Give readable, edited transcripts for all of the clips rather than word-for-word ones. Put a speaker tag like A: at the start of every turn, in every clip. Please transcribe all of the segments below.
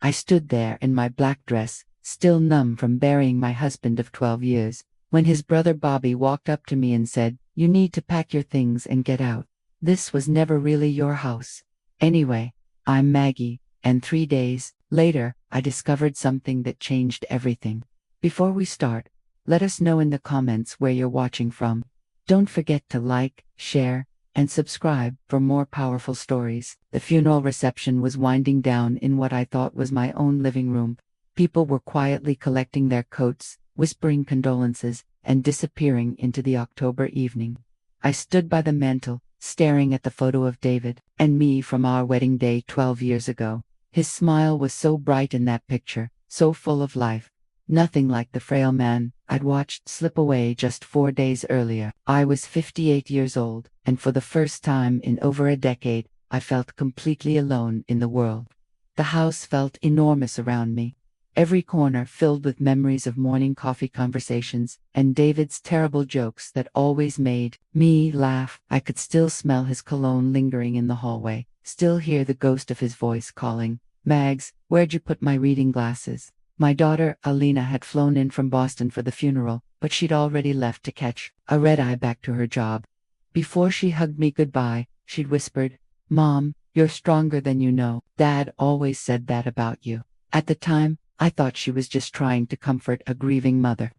A: I stood there in my black dress, still numb from burying my husband of 12 years, when his brother Bobby walked up to me and said, "You need to pack your things and get out. This was never really your house. Anyway, I'm Maggie," and 3 days later, I discovered something that changed everything. Before we start, let us know in the comments where you're watching from. Don't forget to like, share, and subscribe for more powerful stories. The funeral reception was winding down in what I thought was my own living room. People were quietly collecting their coats, whispering condolences, and disappearing into the October evening. I stood by the mantel, staring at the photo of David and me from our wedding day 12 years ago. His smile was so bright in that picture, so full of life. Nothing like the frail man I'd watched slip away just 4 days earlier. I was 58 years old, and for the first time in over a decade, I felt completely alone in the world. The house felt enormous around me, every corner filled with memories of morning coffee conversations and David's terrible jokes that always made me laugh. I could still smell his cologne lingering in the hallway, still hear the ghost of his voice calling, "Mags, where'd you put my reading glasses?" My daughter, Alina, had flown in from Boston for the funeral, but she'd already left to catch a red-eye back to her job. Before she hugged me goodbye, she'd whispered, "Mom, you're stronger than you know. Dad always said that about you." At the time, I thought she was just trying to comfort a grieving mother.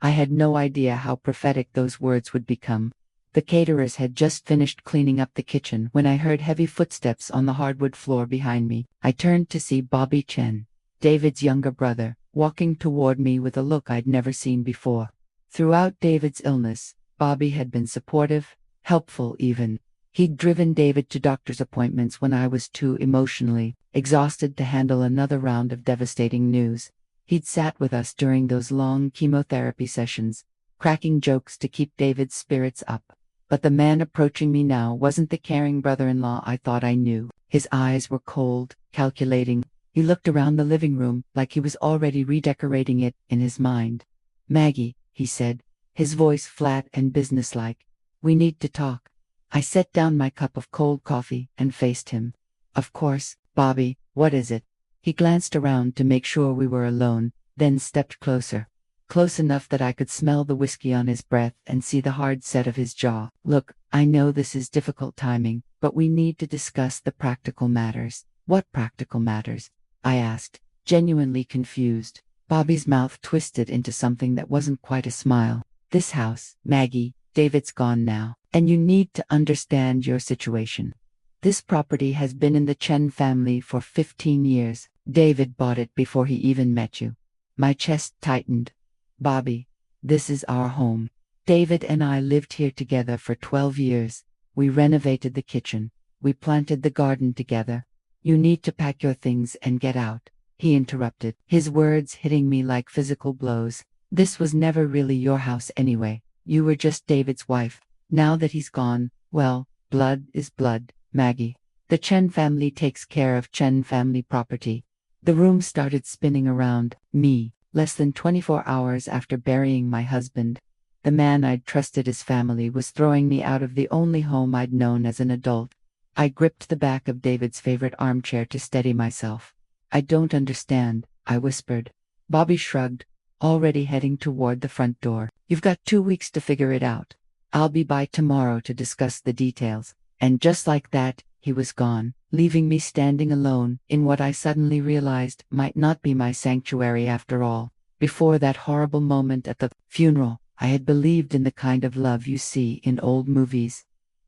A: I had no idea how prophetic those words would become. The caterers had just finished cleaning up the kitchen when I heard heavy footsteps on the hardwood floor behind me. I turned to see Bobby Chen, David's younger brother, walking toward me with a look I'd never seen before. Throughout David's illness, Bobby had been supportive, helpful even. He'd driven David to doctor's appointments when I was too emotionally exhausted to handle another round of devastating news. He'd sat with us during those long chemotherapy sessions, cracking jokes to keep David's spirits up. But the man approaching me now wasn't the caring brother-in-law I thought I knew. His eyes were cold, calculating. He looked around the living room like he was already redecorating it in his mind. "Maggie," he said, his voice flat and businesslike, "we need to talk." I set down my cup of cold coffee and faced him. "Of course, Bobby, what is it?" He glanced around to make sure we were alone, then stepped closer. Close enough that I could smell the whiskey on his breath and see the hard set of his jaw. "Look, I know this is difficult timing, but we need to discuss the practical matters." "What practical matters?" I asked, genuinely confused. Bobby's mouth twisted into something that wasn't quite a smile. "This house, Maggie, David's gone now, and you need to understand your situation. This property has been in the Chen family for 15 years. David bought it before he even met you." My chest tightened. "Bobby, this is our home. David and I lived here together for 12 years. We renovated the kitchen. We planted the garden together. You need to pack your things and get out," he interrupted, his words hitting me like physical blows. "This was never really your house anyway. You were just David's wife. Now that he's gone, well, blood is blood, Maggie. The Chen family takes care of Chen family property." The room started spinning around me, less than 24 hours after burying my husband. The man I'd trusted as family was throwing me out of the only home I'd known as an adult. I gripped the back of David's favorite armchair to steady myself. "I don't understand," I whispered. Bobby shrugged, already heading toward the front door. "You've got 2 weeks to figure it out. I'll be by tomorrow to discuss the details." And just like that, he was gone, leaving me standing alone in what I suddenly realized might not be my sanctuary after all. Before that horrible moment at the funeral, I had believed in the kind of love you see in old movies.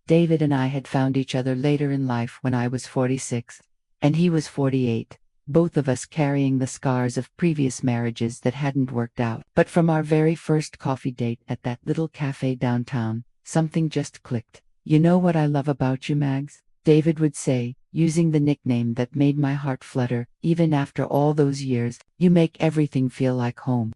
A: David and I had found each other later in life when I was 46, and he was 48, both of us carrying the scars of previous marriages that hadn't worked out. But from our very first coffee date at that little cafe downtown, something just clicked. "You know what I love about you, Mags?" David would say, using the nickname that made my heart flutter even after all those years. "You make everything feel like home."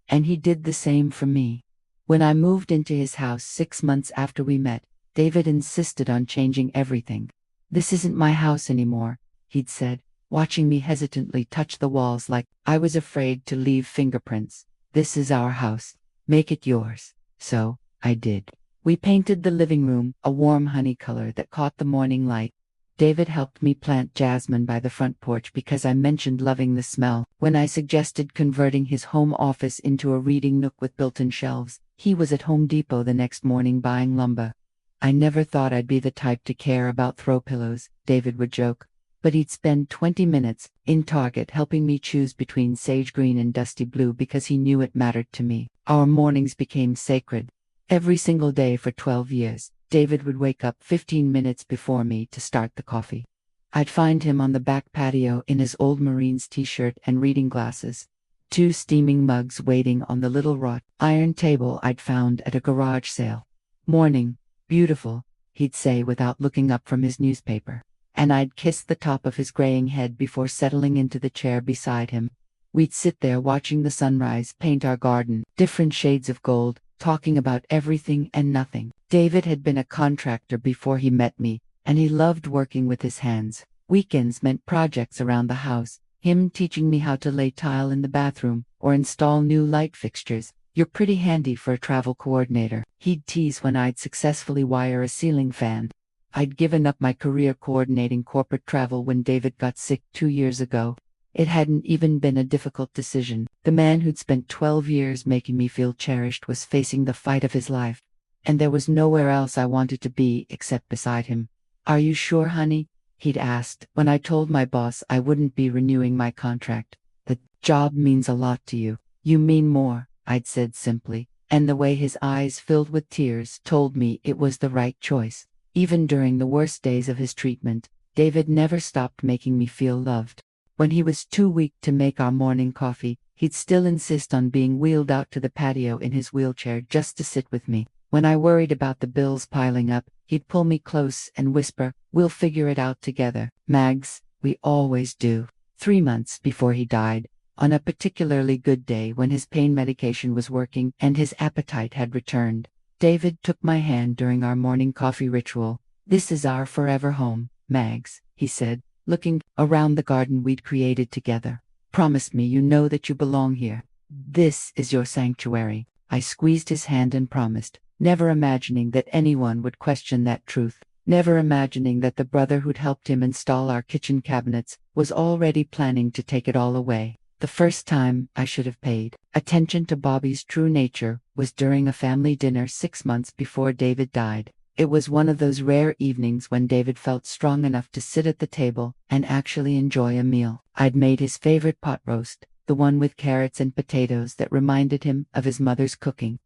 A: And he did the same for me. When I moved into his house 6 months after we met, David insisted on changing everything. "This isn't my house anymore," he'd said, watching me hesitantly touch the walls like I was afraid to leave fingerprints. "This is our house. Make it yours." So, I did. We painted the living room a warm honey color that caught the morning light. David helped me plant jasmine by the front porch because I mentioned loving the smell. When I suggested converting his home office into a reading nook with built-in shelves, he was at Home Depot the next morning buying lumber. I never thought I'd be the type to care about throw pillows, David would joke. But he'd spend 20 minutes in Target helping me choose between sage green and dusty blue because he knew it mattered to me. Our mornings became sacred. Every single day for 12 years, David would wake up 15 minutes before me to start the coffee. I'd find him on the back patio in his old Marines t-shirt and reading glasses. 2 steaming mugs waiting on the little wrought iron table I'd found at a garage sale. "Morning. Beautiful," he'd say without looking up from his newspaper. And I'd kiss the top of his graying head before settling into the chair beside him. We'd sit there watching the sunrise paint our garden, different shades of gold, talking about everything and nothing. David had been a contractor before he met me, and he loved working with his hands. Weekends meant projects around the house, him teaching me how to lay tile in the bathroom or install new light fixtures. "You're pretty handy for a travel coordinator," he'd tease when I'd successfully wire a ceiling fan. I'd given up my career coordinating corporate travel when David got sick 2 years ago. It hadn't even been a difficult decision. The man who'd spent 12 years making me feel cherished was facing the fight of his life. And there was nowhere else I wanted to be except beside him. "Are you sure, honey?" he'd asked when I told my boss I wouldn't be renewing my contract. "The job means a lot to you." "You mean more," I'd said simply, and the way his eyes filled with tears told me it was the right choice. Even during the worst days of his treatment, David never stopped making me feel loved. When he was too weak to make our morning coffee, he'd still insist on being wheeled out to the patio in his wheelchair just to sit with me. When I worried about the bills piling up, he'd pull me close and whisper, "We'll figure it out together, Mags, we always do." 3 months before he died, on a particularly good day when his pain medication was working and his appetite had returned, David took my hand during our morning coffee ritual. "This is our forever home, Mags," he said, looking around the garden we'd created together. "Promise me you know that you belong here. This is your sanctuary." I squeezed his hand and promised, never imagining that anyone would question that truth, never imagining that the brother who'd helped him install our kitchen cabinets was already planning to take it all away. The first time I should have paid attention to Bobby's true nature was during a family dinner 6 months before David died. It was one of those rare evenings when David felt strong enough to sit at the table and actually enjoy a meal. I'd made his favorite pot roast, the one with carrots and potatoes that reminded him of his mother's cooking.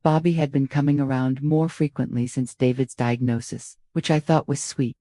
A: Bobby had been coming around more frequently since David's diagnosis, which I thought was sweet.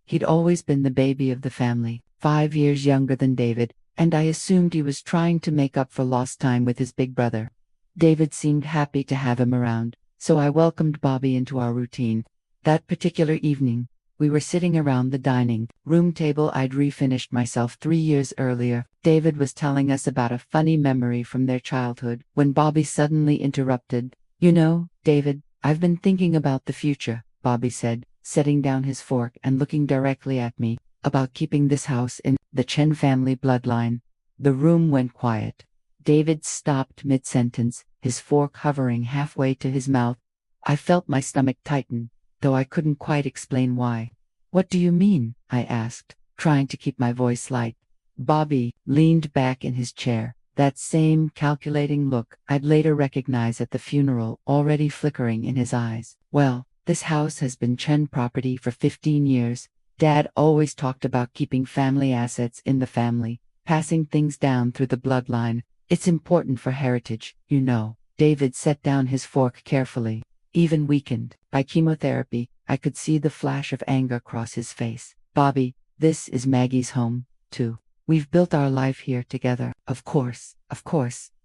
A: He'd always been the baby of the family, 5 years younger than David, and I assumed he was trying to make up for lost time with his big brother. David seemed happy to have him around, so I welcomed Bobby into our routine. That particular evening, we were sitting around the dining room table I'd refinished myself 3 years earlier. David was telling us about a funny memory from their childhood when Bobby suddenly interrupted. "You know, David, I've been thinking about the future," Bobby said, setting down his fork and looking directly at me, "about keeping this house in the Chen family bloodline." The room went quiet. David stopped mid-sentence, his fork hovering halfway to his mouth. I felt my stomach tighten, though I couldn't quite explain why. "What do you mean?" I asked, trying to keep my voice light. Bobby leaned back in his chair, that same calculating look I'd later recognize at the funeral already flickering in his eyes. "Well, this house has been Chen property for 15 years. Dad always talked about keeping family assets in the family, passing things down through the bloodline. It's important for heritage, you know." David set down his fork carefully. Even weakened by chemotherapy, I could see the flash of anger cross his face. "Bobby, this is Maggie's home, too. We've built our life here together." Of course,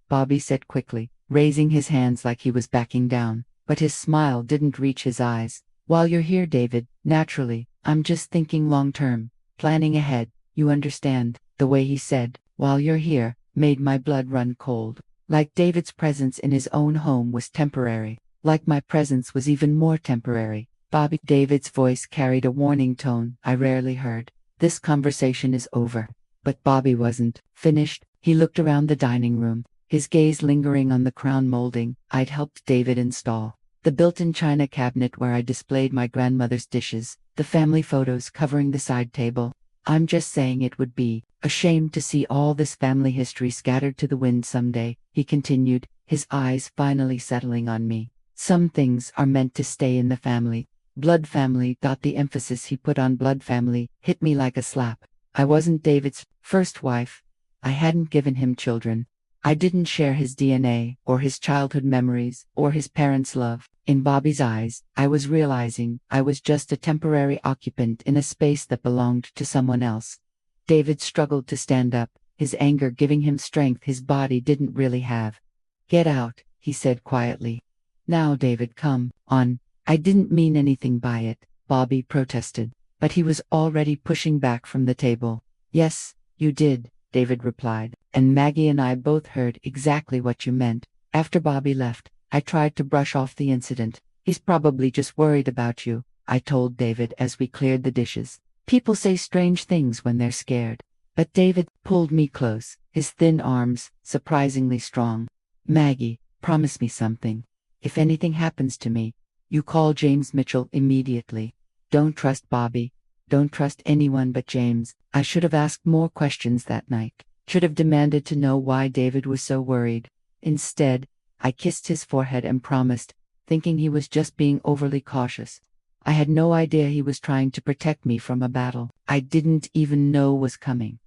A: Bobby said quickly, raising his hands like he was backing down, but his smile didn't reach his eyes. "While you're here, David, naturally, I'm just thinking long-term, planning ahead, you understand." The way he said, "while you're here," made my blood run cold. Like David's presence in his own home was temporary. Like my presence was even more temporary. "Bobby," David's voice carried a warning tone I rarely heard. "This conversation is over." But Bobby wasn't finished. He looked around the dining room, his gaze lingering on the crown molding I'd helped David install. The built-in china cabinet where I displayed my grandmother's dishes, the family photos covering the side table. I'm just saying it would be a shame to see all this family history scattered to the wind someday, he continued, his eyes finally settling on me. Some things are meant to stay in the family. Blood family. The emphasis he put on blood family hit me like a slap. I wasn't David's first wife. I hadn't given him children. I didn't share his DNA, or his childhood memories, or his parents' love. In Bobby's eyes, I was realizing I was just a temporary occupant in a space that belonged to someone else. David struggled to stand up, his anger giving him strength his body didn't really have. "Get out," he said quietly. "Now, David, come on." "I didn't mean anything by it," Bobby protested, but he was already pushing back from the table. "Yes, you did," David replied, "and Maggie and I both heard exactly what you meant." After Bobby left, I tried to brush off the incident. "He's probably just worried about you," I told David as we cleared the dishes. "People say strange things when they're scared." But David pulled me close, his thin arms surprisingly strong. "Maggie, promise me something. If anything happens to me, you call James Mitchell immediately. Don't trust Bobby. Don't trust anyone but James." I should have asked more questions that night. Should have demanded to know why David was so worried. Instead, I kissed his forehead and promised, thinking he was just being overly cautious. I had no idea he was trying to protect me from a battle I didn't even know was coming.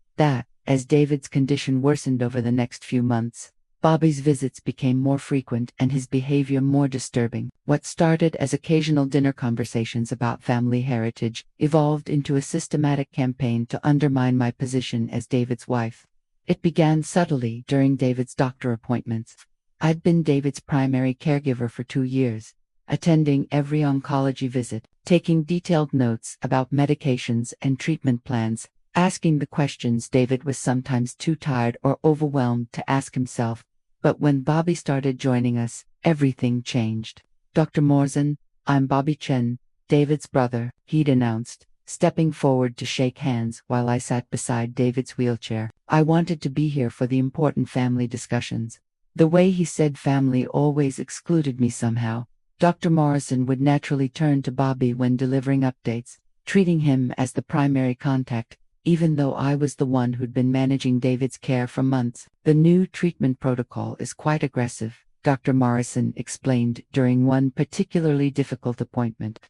A: As David's condition worsened over the next few months, Bobby's visits became more frequent and his behavior more disturbing. What started as occasional dinner conversations about family heritage evolved into a systematic campaign to undermine my position as David's wife. It began subtly during David's doctor appointments. I'd been David's primary caregiver for 2 years, attending every oncology visit, taking detailed notes about medications and treatment plans, asking the questions David was sometimes too tired or overwhelmed to ask himself. But when Bobby started joining us, everything changed. "Dr. Morrison, I'm Bobby Chen, David's brother," he'd announced, stepping forward to shake hands while I sat beside David's wheelchair. I wanted to be here for the important family discussions. The way he said family always excluded me somehow. Dr. Morrison would naturally turn to Bobby when delivering updates, treating him as the primary contact, even though I was the one who'd been managing David's care for months. "The new treatment protocol is quite aggressive," Dr. Morrison explained during one particularly difficult appointment.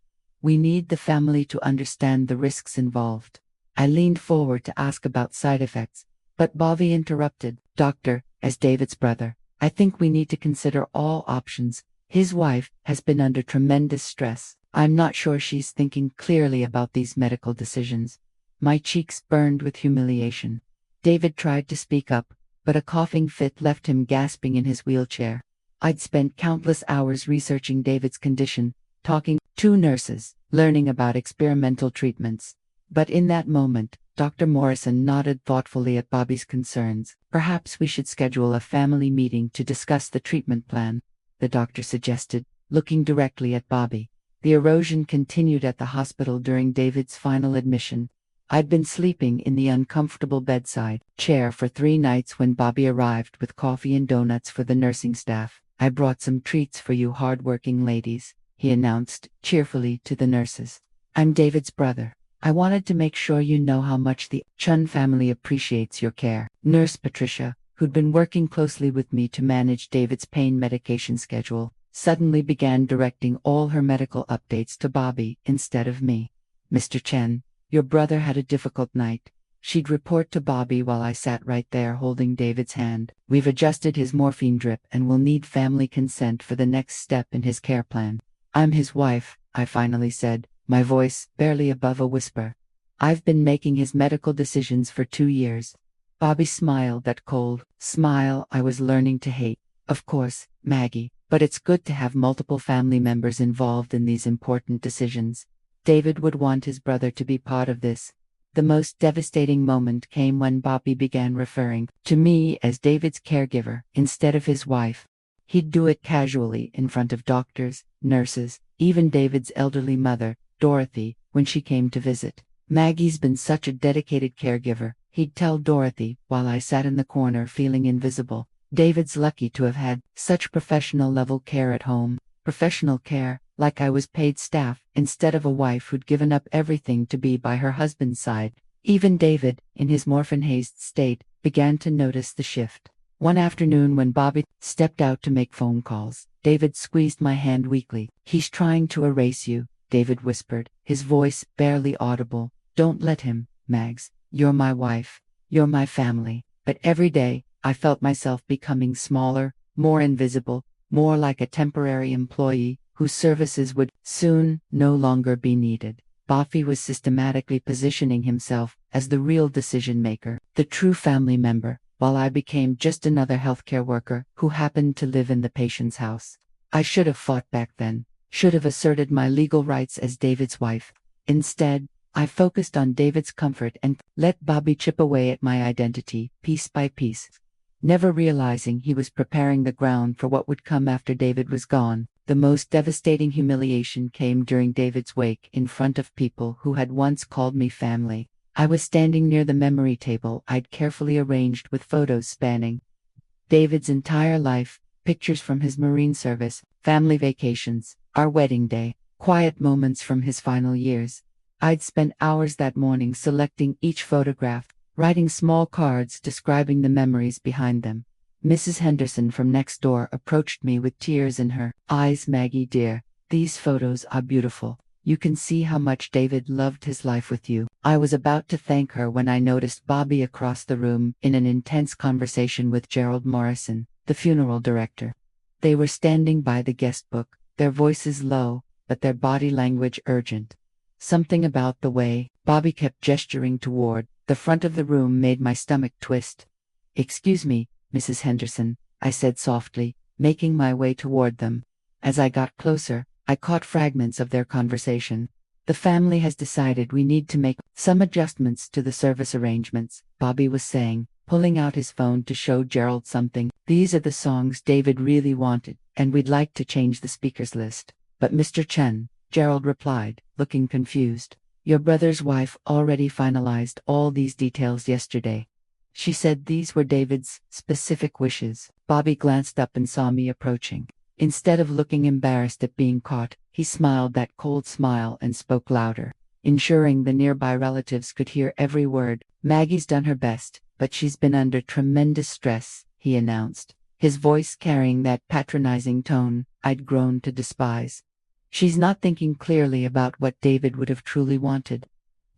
A: "We need the family to understand the risks involved." I leaned forward to ask about side effects, but Bobby interrupted. "Doctor, as David's brother, I think we need to consider all options. His wife has been under tremendous stress. I'm not sure she's thinking clearly about these medical decisions." My cheeks burned with humiliation. David tried to speak up, but a coughing fit left him gasping in his wheelchair. I'd spent countless hours researching David's condition, talking to nurses, learning about experimental treatments. But in that moment, Dr. Morrison nodded thoughtfully at Bobby's concerns. "Perhaps we should schedule a family meeting to discuss the treatment plan," the doctor suggested, looking directly at Bobby. The erosion continued at the hospital during David's final admission. I'd been sleeping in the uncomfortable bedside chair for 3 nights when Bobby arrived with coffee and donuts for the nursing staff. "I brought some treats for you hard-working ladies," he announced cheerfully to the nurses. "I'm David's brother. I wanted to make sure you know how much the Chun family appreciates your care." Nurse Patricia, who'd been working closely with me to manage David's pain medication schedule, suddenly began directing all her medical updates to Bobby instead of me. "Mr. Chen, your brother had a difficult night," she'd report to Bobby while I sat right there holding David's hand. "We've adjusted his morphine drip and will need family consent for the next step in his care plan." "I'm his wife," I finally said, my voice barely above a whisper. "I've been making his medical decisions for 2 years. Bobby smiled, that cold smile I was learning to hate. "Of course, Maggie, but it's good to have multiple family members involved in these important decisions. David would want his brother to be part of this." The most devastating moment came when Bobby began referring to me as David's caregiver instead of his wife. He'd do it casually in front of doctors, nurses, even David's elderly mother, Dorothy, when she came to visit. "Maggie's been such a dedicated caregiver," he'd tell Dorothy while I sat in the corner feeling invisible. "David's lucky to have had such professional-level care at home." Professional care, like I was paid staff instead of a wife who'd given up everything to be by her husband's side. Even David, in his morphin-hazed state, began to notice the shift. One afternoon when Bobby stepped out to make phone calls, David squeezed my hand weakly. "He's trying to erase you," David whispered, his voice barely audible. "Don't let him, Mags. You're my wife. You're my family." But every day, I felt myself becoming smaller, more invisible, more like a temporary employee whose services would soon no longer be needed. Bobby was systematically positioning himself as the real decision-maker, the true family member, while I became just another healthcare worker who happened to live in the patient's house. I should have fought back then, should have asserted my legal rights as David's wife. Instead, I focused on David's comfort and let Bobby chip away at my identity, piece by piece, never realizing he was preparing the ground for what would come after David was gone. The most devastating humiliation came during David's wake in front of people who had once called me family. I was standing near the memory table I'd carefully arranged with photos spanning David's entire life, pictures from his Marine service, family vacations, our wedding day, quiet moments from his final years. I'd spent hours that morning selecting each photograph, writing small cards describing the memories behind them. Mrs. Henderson from next door approached me with tears in her eyes. "Maggie dear, these photos are beautiful. You can see how much David loved his life with you." I was about to thank her when I noticed Bobby across the room in an intense conversation with Gerald Morrison, the funeral director. They were standing by the guest book, their voices low, but their body language urgent. Something about the way Bobby kept gesturing toward the front of the room made my stomach twist. "Excuse me, Mrs. Henderson," I said softly, making my way toward them. As I got closer, I caught fragments of their conversation. "The family has decided we need to make some adjustments to the service arrangements," Bobby was saying, pulling out his phone to show Gerald something. "These are the songs David really wanted, and we'd like to change the speakers list." "But Mr. Chen," Gerald replied, looking confused, "your brother's wife already finalized all these details yesterday. She said these were David's specific wishes." Bobby glanced up and saw me approaching. Instead of looking embarrassed at being caught, he smiled that cold smile and spoke louder, ensuring the nearby relatives could hear every word. "Maggie's done her best, but she's been under tremendous stress," he announced, his voice carrying that patronizing tone I'd grown to despise. "She's not thinking clearly about what David would have truly wanted.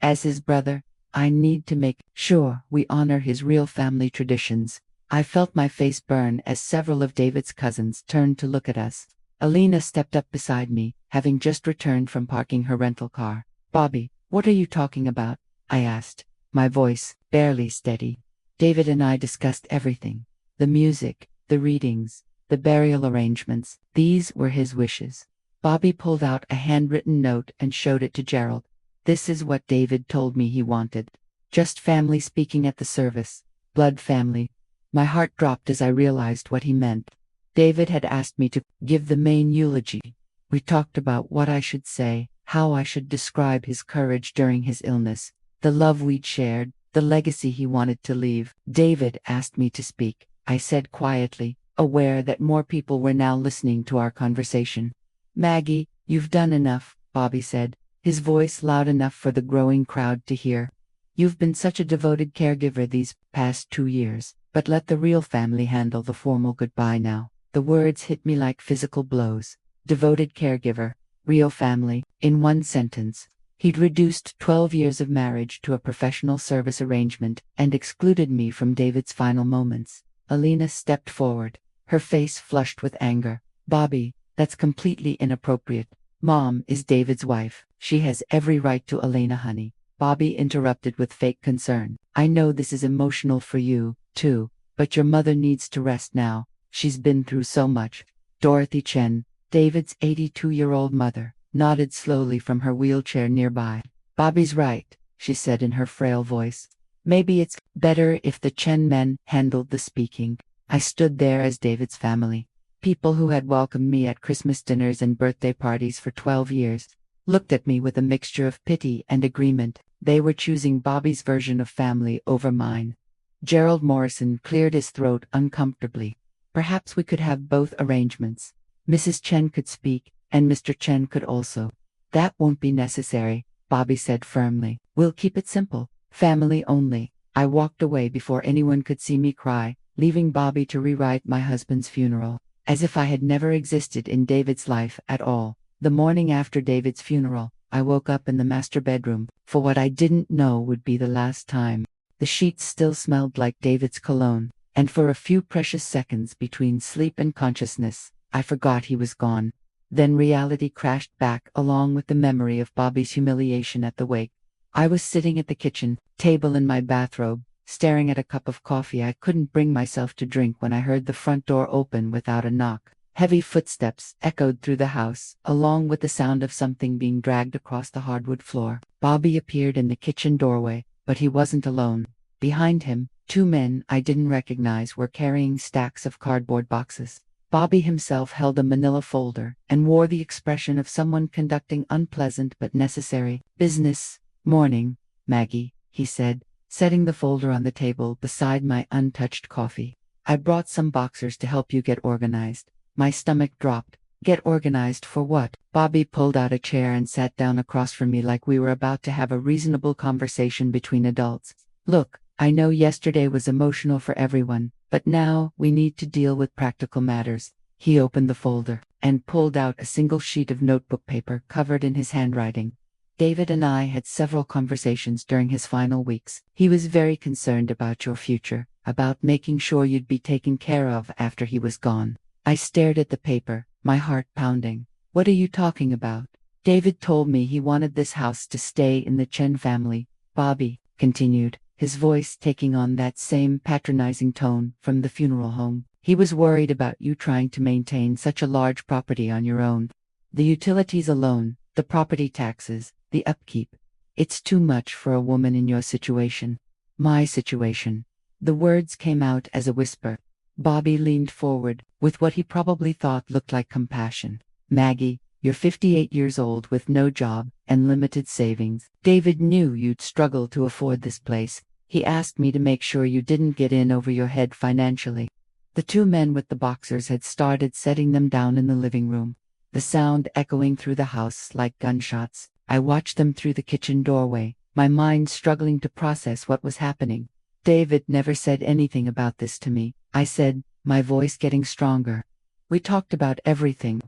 A: As his brother, I need to make sure we honor his real family traditions." I felt my face burn as several of David's cousins turned to look at us. Alina stepped up beside me, having just returned from parking her rental car. "Bobby, what are you talking about?" I asked, my voice barely steady. "David and I discussed everything. The music, the readings, the burial arrangements. These were his wishes." Bobby pulled out a handwritten note and showed it to Gerald. "This is what David told me he wanted. Just family speaking at the service. Blood family." My heart dropped as I realized what he meant. David had asked me to give the main eulogy. We talked about what I should say, how I should describe his courage during his illness, the love we'd shared, the legacy he wanted to leave. "David asked me to speak," I said quietly, aware that more people were now listening to our conversation. "Maggie, you've done enough," Bobby said, his voice loud enough for the growing crowd to hear. "You've been such a devoted caregiver these past 2 years. But let the real family handle the formal goodbye now." The words hit me like physical blows. Devoted caregiver, real family, in one sentence. He'd reduced 12 years of marriage to a professional service arrangement and excluded me from David's final moments. Alina stepped forward, her face flushed with anger. "Bobby, that's completely inappropriate. Mom is David's wife. She has every right to Elena, honey." Bobby interrupted with fake concern. "I know this is emotional for you, too, but your mother needs to rest now. She's been through so much." Dorothy Chen, David's 82-year-old mother, nodded slowly from her wheelchair nearby. "Bobby's right," she said in her frail voice. "Maybe it's better if the Chen men handled the speaking." I stood there as David's family. People who had welcomed me at Christmas dinners and birthday parties for 12 years looked at me with a mixture of pity and agreement. They were choosing Bobby's version of family over mine. Gerald Morrison cleared his throat uncomfortably. "Perhaps we could have both arrangements. Mrs. Chen could speak, and Mr. Chen could also. That won't be necessary, Bobby said firmly. We'll keep it simple. Family only. I walked away before anyone could see me cry, leaving Bobby to rewrite my husband's funeral, as if I had never existed in David's life at all. The morning after David's funeral, I woke up in the master bedroom, for what I didn't know would be the last time. The sheets still smelled like David's cologne, and for a few precious seconds between sleep and consciousness, I forgot he was gone. Then reality crashed back along with the memory of Bobby's humiliation at the wake. I was sitting at the kitchen table in my bathrobe, staring at a cup of coffee I couldn't bring myself to drink when I heard the front door open without a knock. Heavy footsteps echoed through the house, along with the sound of something being dragged across the hardwood floor. Bobby appeared in the kitchen doorway, but he wasn't alone. Behind him, two men I didn't recognize were carrying stacks of cardboard boxes. Bobby himself held a manila folder and wore the expression of someone conducting unpleasant but necessary business. Morning, Maggie, he said, setting the folder on the table beside my untouched coffee. I brought some boxers to help you get organized. My stomach dropped. Get organized for what? Bobby pulled out a chair and sat down across from me like we were about to have a reasonable conversation between adults. Look, I know yesterday was emotional for everyone, but now we need to deal with practical matters. He opened the folder and pulled out a single sheet of notebook paper covered in his handwriting. David and I had several conversations during his final weeks. He was very concerned about your future, about making sure you'd be taken care of after he was gone. I stared at the paper, my heart pounding. What are you talking about? David told me he wanted this house to stay in the Chen family, Bobby continued, his voice taking on that same patronizing tone from the funeral home. He was worried about you trying to maintain such a large property on your own. The utilities alone, the property taxes, the upkeep. It's too much for a woman in your situation. My situation. The words came out as a whisper. Bobby leaned forward, with what he probably thought looked like compassion. Maggie, you're 58 years old with no job and limited savings. David knew you'd struggle to afford this place. He asked me to make sure you didn't get in over your head financially. The two men with the boxers had started setting them down in the living room, the sound echoing through the house like gunshots. I watched them through the kitchen doorway, my mind struggling to process what was happening. David never said anything about this to me, I said, my voice getting stronger. We talked about everything.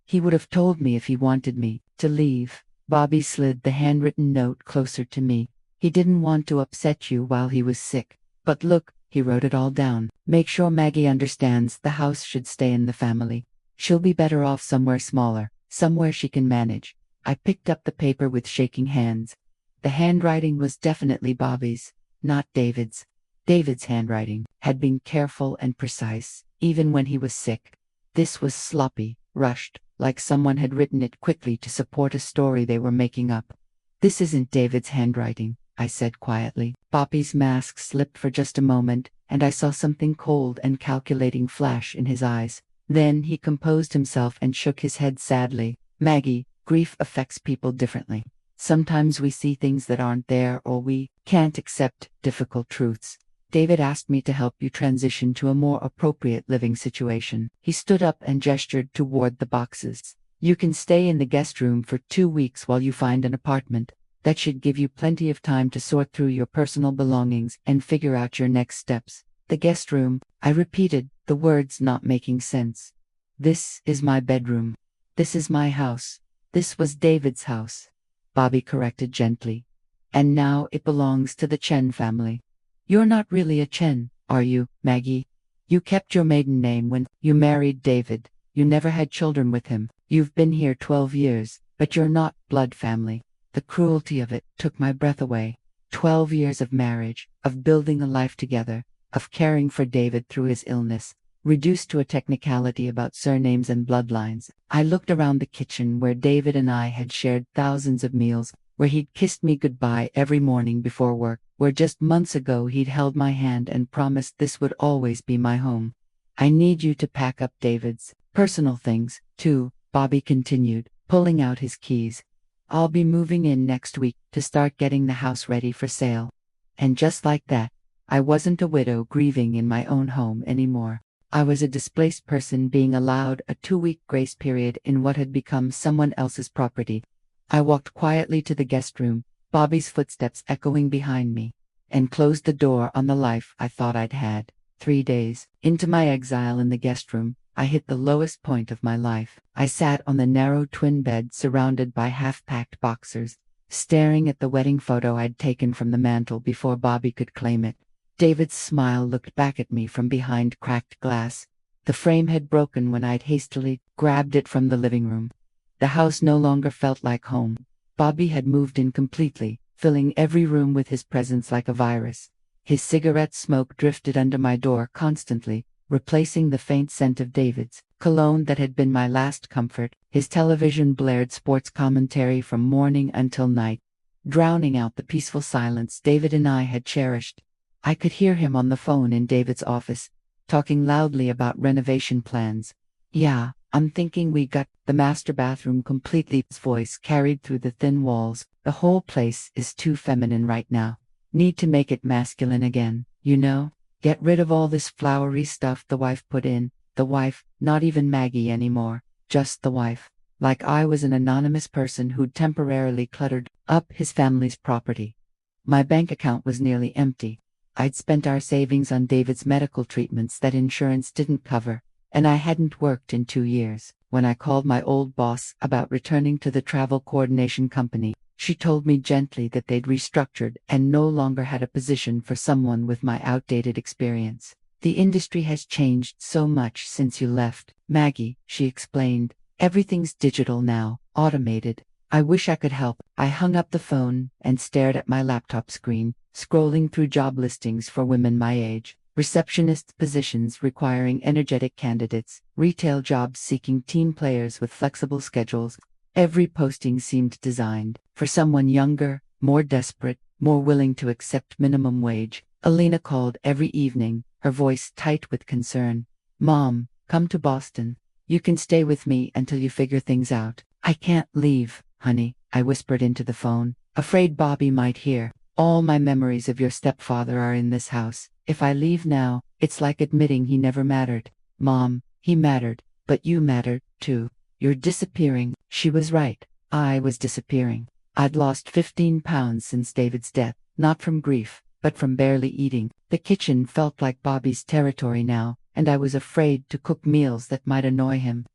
A: He would have told me if he wanted me to leave. Bobby slid the handwritten note closer to me. He didn't want to upset you while he was sick. But look, he wrote it all down. Make sure Maggie understands the house should stay in the family. She'll be better off somewhere smaller, somewhere she can manage. I picked up the paper with shaking hands. The handwriting was definitely Bobby's, not David's. David's handwriting had been careful and precise, even when he was sick. This was sloppy, rushed, like someone had written it quickly to support a story they were making up. This isn't David's handwriting, I said quietly. Bobby's mask slipped for just a moment, and I saw something cold and calculating flash in his eyes. Then he composed himself and shook his head sadly. Maggie, grief affects people differently. Sometimes we see things that aren't there, or we can't accept difficult truths. David asked me to help you transition to a more appropriate living situation. He stood up and gestured toward the boxes. You can stay in the guest room for 2 weeks while you find an apartment. That should give you plenty of time to sort through your personal belongings and figure out your next steps. The guest room, I repeated, the words not making sense. This is my bedroom. This is my house. This was David's house. Bobby corrected gently. And now it belongs to the Chen family. You're not really a Chen, are you, Maggie? You kept your maiden name when you married David. You never had children with him. You've been here 12 years, but you're not blood family. The cruelty of it took my breath away. 12 years of marriage, of building a life together, of caring for David through his illness, reduced to a technicality about surnames and bloodlines. I looked around the kitchen where David and I had shared thousands of meals, where he'd kissed me goodbye every morning before work, where just months ago he'd held my hand and promised this would always be my home. I need you to pack up David's personal things, too, Bobby continued, pulling out his keys. I'll be moving in next week to start getting the house ready for sale. And just like that, I wasn't a widow grieving in my own home anymore. I was a displaced person being allowed a 2-week grace period in what had become someone else's property. I walked quietly to the guest room, Bobby's footsteps echoing behind me, and closed the door on the life I thought I'd had. 3 days into my exile in the guest room, I hit the lowest point of my life. I sat on the narrow twin bed surrounded by half-packed boxers, staring at the wedding photo I'd taken from the mantel before Bobby could claim it. David's smile looked back at me from behind cracked glass. The frame had broken when I'd hastily grabbed it from the living room. The house no longer felt like home. Bobby had moved in completely, filling every room with his presence like a virus. His cigarette smoke drifted under my door constantly, replacing the faint scent of David's cologne that had been my last comfort. His television blared sports commentary from morning until night, drowning out the peaceful silence David and I had cherished. I could hear him on the phone in David's office, talking loudly about renovation plans. "Yeah, I'm thinking we got the master bathroom completely." His voice carried through the thin walls. "The whole place is too feminine right now. Need to make it masculine again, you know? Get rid of all this flowery stuff the wife put in." The wife, not even Maggie anymore, just the wife. Like I was an anonymous person who'd temporarily cluttered up his family's property. My bank account was nearly empty. I'd spent our savings on David's medical treatments that insurance didn't cover, and I hadn't worked in 2 years. When I called my old boss about returning to the travel coordination company, she told me gently that they'd restructured and no longer had a position for someone with my outdated experience. "The industry has changed so much since you left, Maggie," she explained. "Everything's digital now, automated. I wish I could help." I hung up the phone and stared at my laptop screen, scrolling through job listings for women my age. Receptionist positions requiring energetic candidates, retail jobs seeking team players with flexible schedules. Every posting seemed designed for someone younger, more desperate, more willing to accept minimum wage. Alina called every evening, her voice tight with concern. "Mom, come to Boston. You can stay with me until you figure things out." "I can't leave, honey," I whispered into the phone, afraid Bobby might hear. "All my memories of your stepfather are in this house. If I leave now, it's like admitting he never mattered." "Mom, he mattered, but you mattered, too. You're disappearing." She was right. I was disappearing. I'd lost 15 pounds since David's death, not from grief, but from barely eating. The kitchen felt like Bobby's territory now, and I was afraid to cook meals that might annoy him.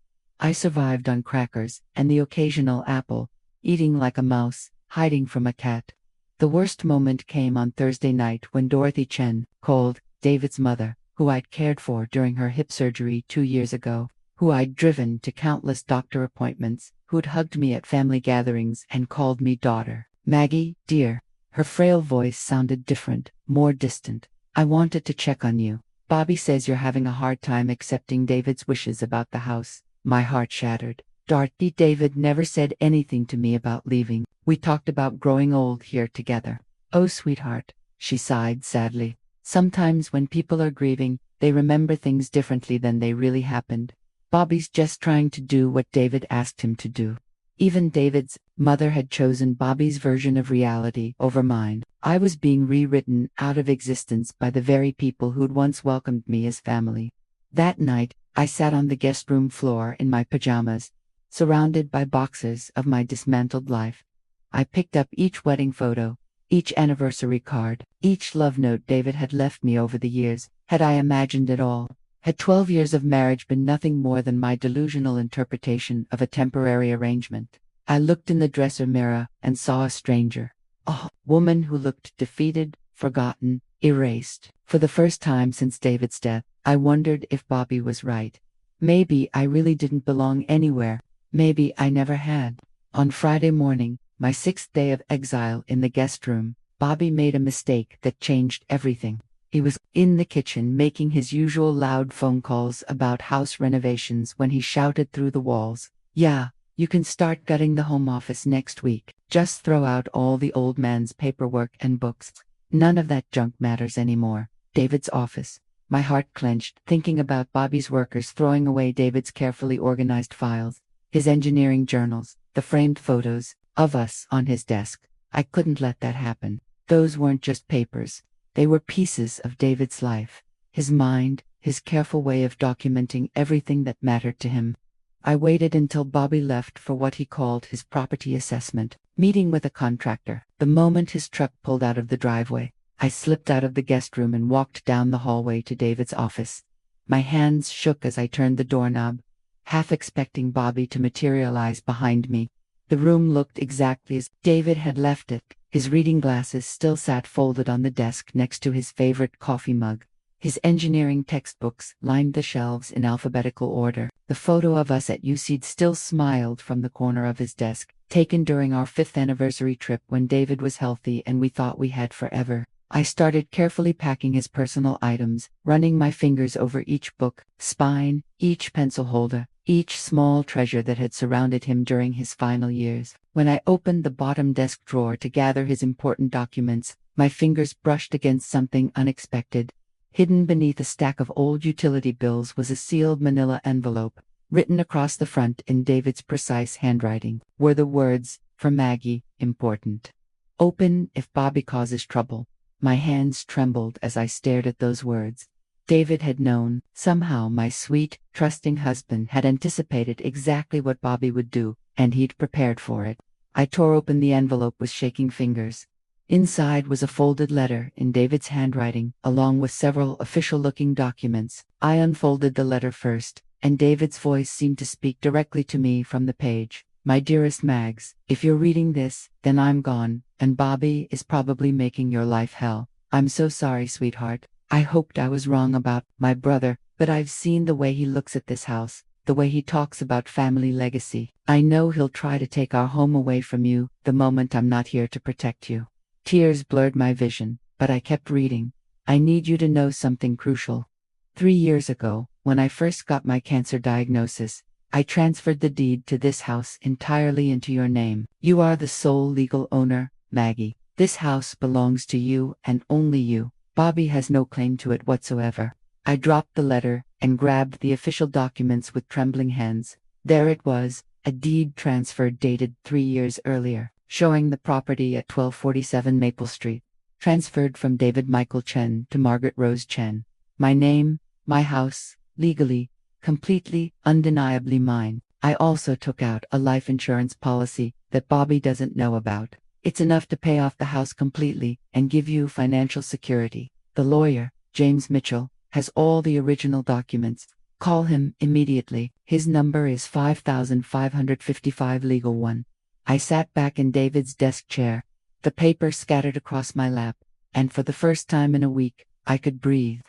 A: I survived on crackers and the occasional apple, eating like a mouse, hiding from a cat. The worst moment came on Thursday night when Dorothy Chen called, David's mother, who I'd cared for during her hip surgery 2 years ago, who I'd driven to countless doctor appointments, who'd hugged me at family gatherings and called me daughter. "Maggie, dear." Her frail voice sounded different, more distant. "I wanted to check on you. Bobby says you're having a hard time accepting David's wishes about the house." My heart shattered. Dorothy, David never said anything to me about leaving. We talked about growing old here together. "Oh, sweetheart," she sighed sadly. "Sometimes when people are grieving, they remember things differently than they really happened. Bobby's just trying to do what David asked him to do." Even David's mother had chosen Bobby's version of reality over mine. I was being rewritten out of existence by the very people who'd once welcomed me as family. That night, I sat on the guest room floor in my pajamas, surrounded by boxes of my dismantled life. I picked up each wedding photo, each anniversary card, each love note David had left me over the years. Had I imagined it all? Had 12 years of marriage been nothing more than my delusional interpretation of a temporary arrangement? I looked in the dresser mirror and saw a stranger. A woman who looked defeated, forgotten, erased. For the first time since David's death, I wondered if Bobby was right. Maybe I really didn't belong anywhere. Maybe I never had. On Friday morning, my 6th day of exile in the guest room, Bobby made a mistake that changed everything. He was in the kitchen making his usual loud phone calls about house renovations when he shouted through the walls, "Yeah, you can start gutting the home office next week. Just throw out all the old man's paperwork and books. None of that junk matters anymore." David's office. My heart clenched, thinking about Bobby's workers throwing away David's carefully organized files, his engineering journals, the framed photos of us on his desk. I couldn't let that happen. Those weren't just papers. They were pieces of David's life, his mind, his careful way of documenting everything that mattered to him. I waited until Bobby left for what he called his property assessment meeting with a contractor. The moment his truck pulled out of the driveway, I slipped out of the guest room and walked down the hallway to David's office. My hands shook as I turned the doorknob, half expecting Bobby to materialize behind me. The room looked exactly as David had left it. His reading glasses still sat folded on the desk next to his favorite coffee mug. His engineering textbooks lined the shelves in alphabetical order. The photo of us at UC'd still smiled from the corner of his desk, taken during our 5th anniversary trip when David was healthy and we thought we had forever. I started carefully packing his personal items, running my fingers over each book, spine, each pencil holder, each small treasure that had surrounded him during his final years. When I opened the bottom desk drawer to gather his important documents, my fingers brushed against something unexpected. Hidden beneath a stack of old utility bills was a sealed manila envelope. Written across the front in David's precise handwriting were the words, "For Maggie, important. Open if Bobby causes trouble." My hands trembled as I stared at those words. David had known. Somehow my sweet, trusting husband had anticipated exactly what Bobby would do, and he'd prepared for it. I tore open the envelope with shaking fingers. Inside was a folded letter in David's handwriting, along with several official-looking documents. I unfolded the letter first, and David's voice seemed to speak directly to me from the page. "My dearest Mags, if you're reading this, then I'm gone, and Bobby is probably making your life hell. I'm so sorry, sweetheart. I hoped I was wrong about my brother, but I've seen the way he looks at this house, the way he talks about family legacy. I know he'll try to take our home away from you the moment I'm not here to protect you." Tears blurred my vision, but I kept reading. "I need you to know something crucial. 3 years ago, when I first got my cancer diagnosis, I transferred the deed to this house entirely into your name. You are the sole legal owner, Maggie. This house belongs to you and only you. Bobby has no claim to it whatsoever." I dropped the letter and grabbed the official documents with trembling hands. There it was, a deed transfer dated 3 years earlier, showing the property at 1247 Maple Street, transferred from David Michael Chen to Margaret Rose Chen. My name, my house, legally, completely, undeniably mine. I also took out a life insurance policy that Bobby doesn't know about. It's enough to pay off the house completely and give you financial security. The lawyer, James Mitchell, has all the original documents. Call him immediately. His number is 5555 Legal 1. I sat back in David's desk chair, the paper scattered across my lap, and for the first time in a week, I could breathe.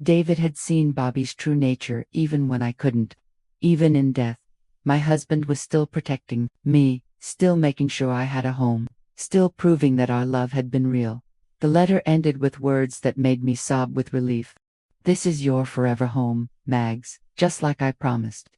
A: David had seen Bobby's true nature even when I couldn't. Even in death, my husband was still protecting me, still making sure I had a home, still proving that our love had been real. The letter ended with words that made me sob with relief. "This is your forever home, Mags, just like I promised.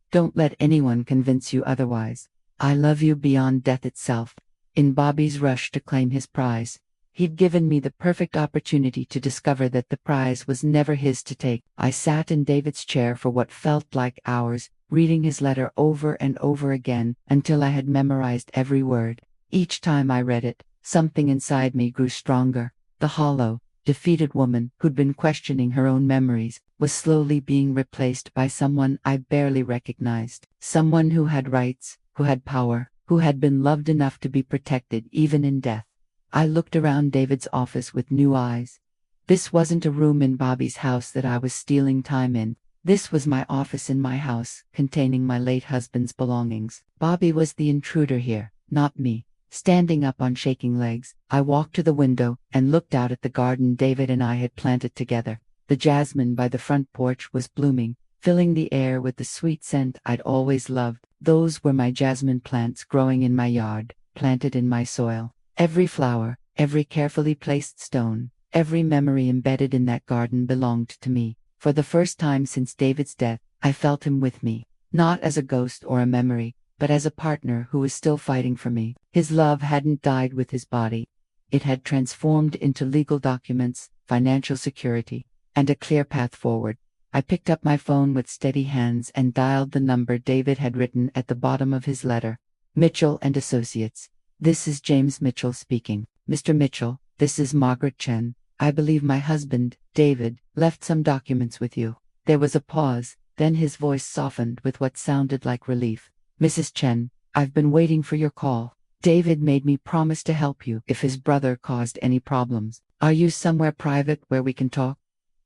A: Don't let anyone convince you otherwise. I love you beyond death itself." In Bobby's rush to claim his prize, he'd given me the perfect opportunity to discover that the prize was never his to take. I sat in David's chair for what felt like hours, reading his letter over and over again until I had memorized every word. Each time I read it, something inside me grew stronger. The hollow, defeated woman who'd been questioning her own memories was slowly being replaced by someone I barely recognized. Someone who had rights, who had power, who had been loved enough to be protected even in death. I looked around David's office with new eyes. This wasn't a room in Bobby's house that I was stealing time in. This was my office in my house, containing my late husband's belongings. Bobby was the intruder here, not me. Standing up on shaking legs, I walked to the window and looked out at the garden David and I had planted together. The jasmine by the front porch was blooming, filling the air with the sweet scent I'd always loved. Those were my jasmine plants growing in my yard, planted in my soil. Every flower, every carefully placed stone, every memory embedded in that garden belonged to me. For the first time since David's death, I felt him with me, not as a ghost or a memory, but as a partner who was still fighting for me. His love hadn't died with his body. It had transformed into legal documents, financial security, and a clear path forward. I picked up my phone with steady hands and dialed the number David had written at the bottom of his letter. "Mitchell and Associates. This is James Mitchell speaking. Mr. Mitchell, this is Margaret Chen. I believe my husband, David, left some documents with you. There was a pause, then his voice softened with what sounded like relief. Mrs. Chen, I've been waiting for your call. David made me promise to help you if his brother caused any problems. Are you somewhere private where we can talk?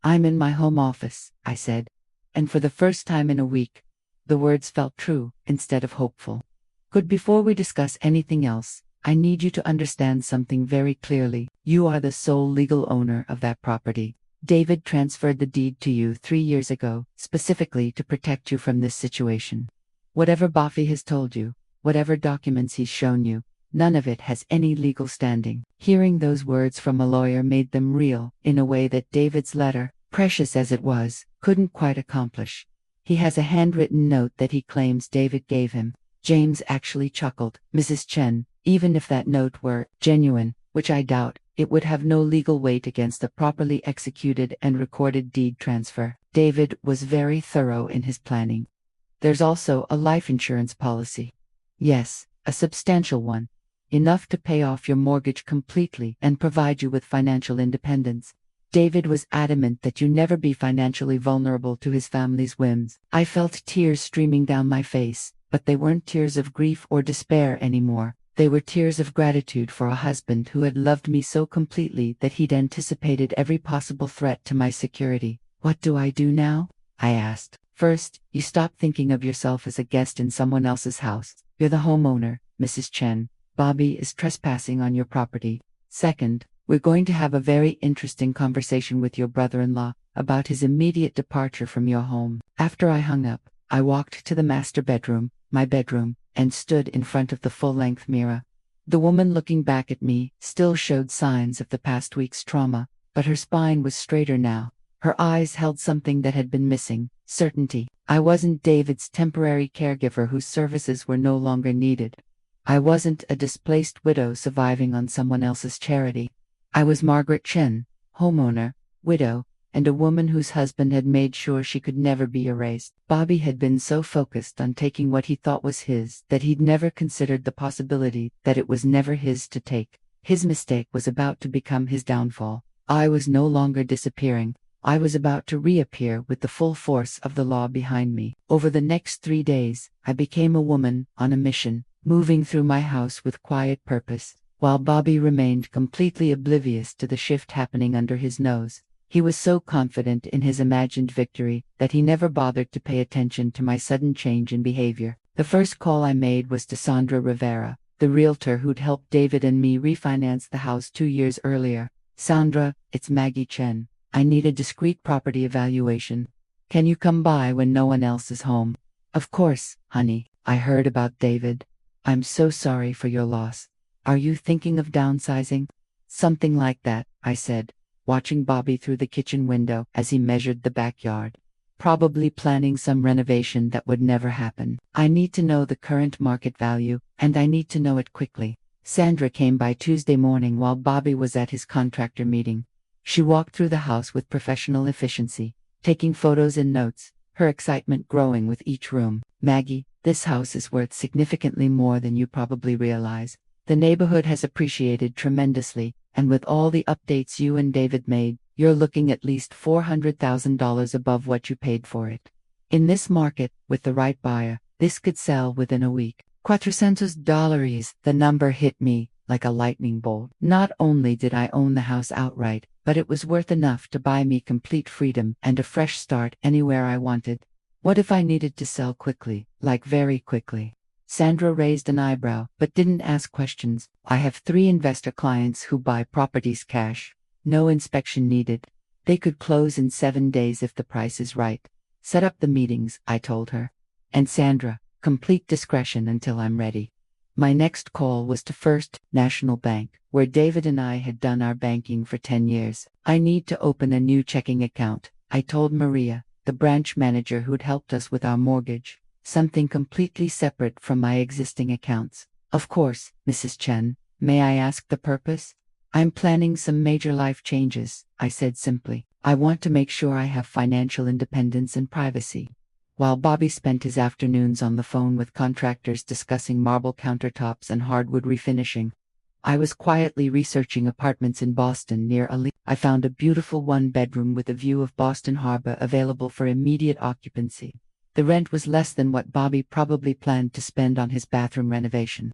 A: I'm in my home office, I said. And for the first time in a week, the words felt true instead of hopeful. Good, before we discuss anything else, I need you to understand something very clearly. You are the sole legal owner of that property. David transferred the deed to you 3 years ago, specifically to protect you from this situation. Whatever Buffy has told you, whatever documents he's shown you, none of it has any legal standing. Hearing those words from a lawyer made them real, in a way that David's letter, precious as it was, couldn't quite accomplish. He has a handwritten note that he claims David gave him. James actually chuckled. Mrs. Chen, even if that note were genuine, which I doubt, it would have no legal weight against the properly executed and recorded deed transfer. David was very thorough in his planning. There's also a life insurance policy. Yes, a substantial one. Enough to pay off your mortgage completely and provide you with financial independence. David was adamant that you never be financially vulnerable to his family's whims. I felt tears streaming down my face, but they weren't tears of grief or despair anymore. They were tears of gratitude for a husband who had loved me so completely that he'd anticipated every possible threat to my security. What do I do now? I asked. First, you stop thinking of yourself as a guest in someone else's house. You're the homeowner, Mrs. Chen. Bobby is trespassing on your property. Second, we're going to have a very interesting conversation with your brother-in-law about his immediate departure from your home. After I hung up, I walked to the master bedroom, my bedroom, and stood in front of the full-length mirror. The woman looking back at me still showed signs of the past week's trauma, but her spine was straighter now. Her eyes held something that had been missing: certainty. I wasn't David's temporary caregiver whose services were no longer needed. I wasn't a displaced widow surviving on someone else's charity. I was Margaret Chen, homeowner, widow, and a woman whose husband had made sure she could never be erased. Bobby had been so focused on taking what he thought was his that he'd never considered the possibility that it was never his to take. His mistake was about to become his downfall. I was no longer disappearing. I was about to reappear with the full force of the law behind me. Over the next 3 days, I became a woman on a mission, moving through my house with quiet purpose, while Bobby remained completely oblivious to the shift happening under his nose. He was so confident in his imagined victory that he never bothered to pay attention to my sudden change in behavior. The first call I made was to Sandra Rivera, the realtor who'd helped David and me refinance the house 2 years earlier. Sandra, it's Maggie Chen. I need a discreet property evaluation. Can you come by when no one else is home? Of course, honey. I heard about David. I'm so sorry for your loss. Are you thinking of downsizing? Something like that, I said, watching Bobby through the kitchen window as he measured the backyard. Probably planning some renovation that would never happen. I need to know the current market value, and I need to know it quickly. Sandra came by Tuesday morning while Bobby was at his contractor meeting. She walked through the house with professional efficiency, taking photos and notes, her excitement growing with each room. Maggie, this house is worth significantly more than you probably realize. The neighborhood has appreciated tremendously, and with all the updates you and David made, you're looking at least $400,000 above what you paid for it. In this market, with the right buyer, this could sell within a week. $400. The number hit me like a lightning bolt. Not only did I own the house outright, but it was worth enough to buy me complete freedom and a fresh start anywhere I wanted. What if I needed to sell quickly, like very quickly? Sandra raised an eyebrow, but didn't ask questions. I have 3 investor clients who buy properties cash. No inspection needed. They could close in 7 days if the price is right. Set up the meetings, I told her. And Sandra, complete discretion until I'm ready. My next call was to First National Bank, where David and I had done our banking for 10 years. I need to open a new checking account, I told Maria, the branch manager who'd helped us with our mortgage. Something completely separate from my existing accounts. Of course, Mrs. Chen. May I ask the purpose? I'm planning some major life changes, I said simply. I want to make sure I have financial independence and privacy. While Bobby spent his afternoons on the phone with contractors discussing marble countertops and hardwood refinishing, I was quietly researching apartments in Boston near a I found a beautiful one-bedroom with a view of Boston Harbor available for immediate occupancy. The rent was less than what Bobby probably planned to spend on his bathroom renovation.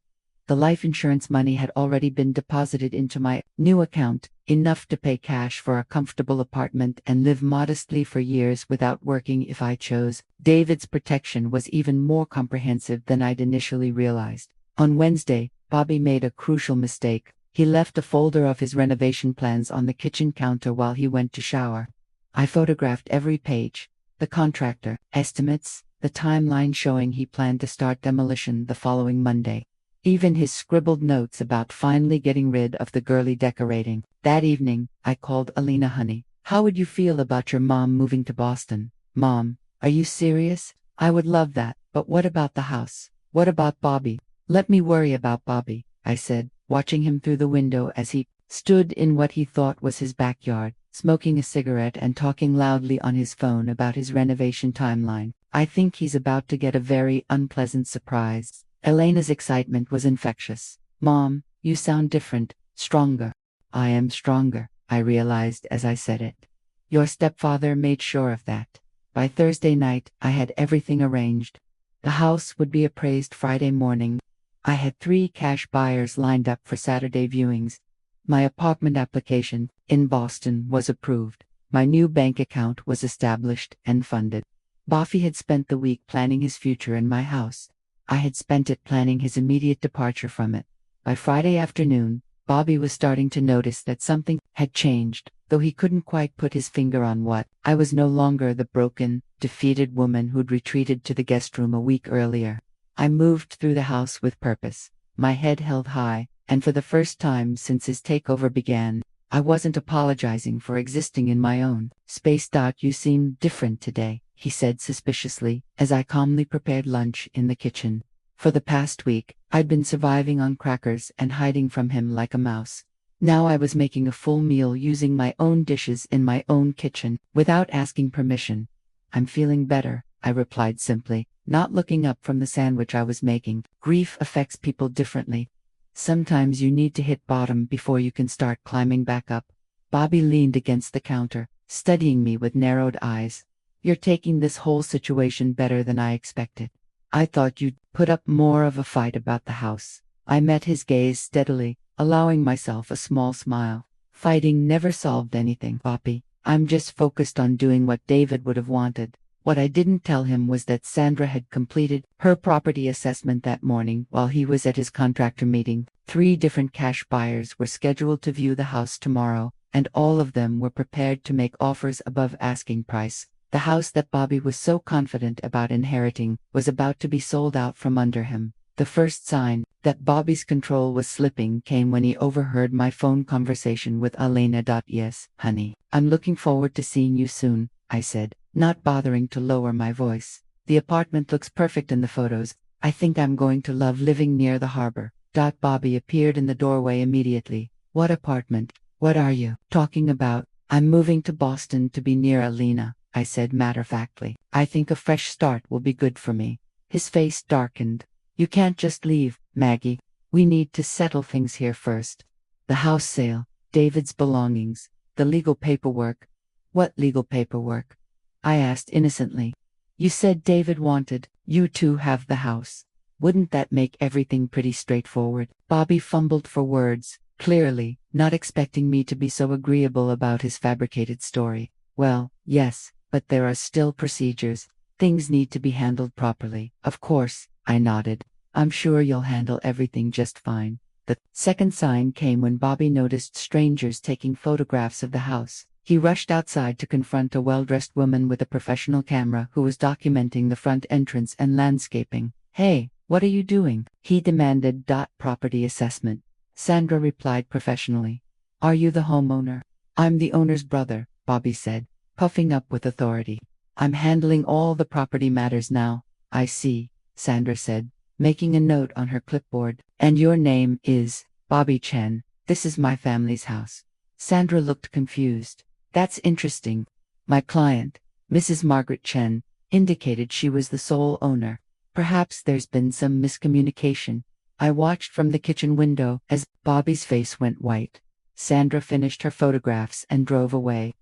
A: The life insurance money had already been deposited into my new account, enough to pay cash for a comfortable apartment and live modestly for years without working if I chose. David's protection was even more comprehensive than I'd initially realized. On Wednesday, Bobby made a crucial mistake. He left a folder of his renovation plans on the kitchen counter while he went to shower. I photographed every page. The contractor, estimates, the timeline showing he planned to start demolition the following Monday. Even his scribbled notes about finally getting rid of the girly decorating. That evening, I called Alina. Honey, how would you feel about your mom moving to Boston? Mom, are you serious? I would love that, but what about the house? What about Bobby? Let me worry about Bobby, I said, watching him through the window as he stood in what he thought was his backyard, smoking a cigarette and talking loudly on his phone about his renovation timeline. I think he's about to get a very unpleasant surprise. Elena's excitement was infectious. Mom, you sound different, stronger. I am stronger, I realized as I said it. Your stepfather made sure of that. By Thursday night, I had everything arranged. The house would be appraised Friday morning. I had 3 cash buyers lined up for Saturday viewings. My apartment application, in Boston, was approved. My new bank account was established and funded. Bobby had spent the week planning his future in my house. I had spent it planning his immediate departure from it. By Friday afternoon, Bobby was starting to notice that something had changed, though he couldn't quite put his finger on what. I was no longer the broken, defeated woman who'd retreated to the guest room a week earlier. I moved through the house with purpose, my head held high, and for the first time since his takeover began, I wasn't apologizing for existing in my own space. You seem different today, he said suspiciously, as I calmly prepared lunch in the kitchen. For the past week, I'd been surviving on crackers and hiding from him like a mouse. Now I was making a full meal using my own dishes in my own kitchen, without asking permission. I'm feeling better, I replied simply, not looking up from the sandwich I was making. Grief affects people differently. Sometimes you need to hit bottom before you can start climbing back up. Bobby leaned against the counter, studying me with narrowed eyes. You're taking this whole situation better than I expected. I thought you'd put up more of a fight about the house. I met his gaze steadily, allowing myself a small smile. Fighting never solved anything, Bobby. I'm just focused on doing what David would have wanted. What I didn't tell him was that Sandra had completed her property assessment that morning while he was at his contractor meeting. 3 different cash buyers were scheduled to view the house tomorrow, and all of them were prepared to make offers above asking price. The house that Bobby was so confident about inheriting was about to be sold out from under him. The first sign that Bobby's control was slipping came when he overheard my phone conversation with Elena. Yes, honey, I'm looking forward to seeing you soon, I said, not bothering to lower my voice. The apartment looks perfect in the photos. I think I'm going to love living near the harbor. Bobby appeared in the doorway immediately. What apartment? What are you talking about? I'm moving to Boston to be near Alina, I said matter-of-factly. I think a fresh start will be good for me. His face darkened. You can't just leave, Maggie. We need to settle things here first. The house sale, David's belongings, the legal paperwork. What legal paperwork? I asked innocently. You said David wanted you to have the house. Wouldn't that make everything pretty straightforward? Bobby fumbled for words, clearly not expecting me to be so agreeable about his fabricated story. Well, yes, but there are still procedures. Things need to be handled properly. Of course, I nodded. I'm sure you'll handle everything just fine. The second sign came when Bobby noticed strangers taking photographs of the house. He rushed outside to confront a well-dressed woman with a professional camera who was documenting the front entrance and landscaping. Hey, what are you doing? He demanded. Property assessment. Sandra replied professionally. Are you the homeowner? I'm the owner's brother, Bobby said, puffing up with authority. I'm handling all the property matters now. I see, Sandra said, making a note on her clipboard. And your name is Bobby Chen. This is my family's house. Sandra looked confused. That's interesting. My client, Mrs. Margaret Chen, indicated she was the sole owner. Perhaps there's been some miscommunication. I watched from the kitchen window as Bobby's face went white. Sandra finished her photographs and drove away,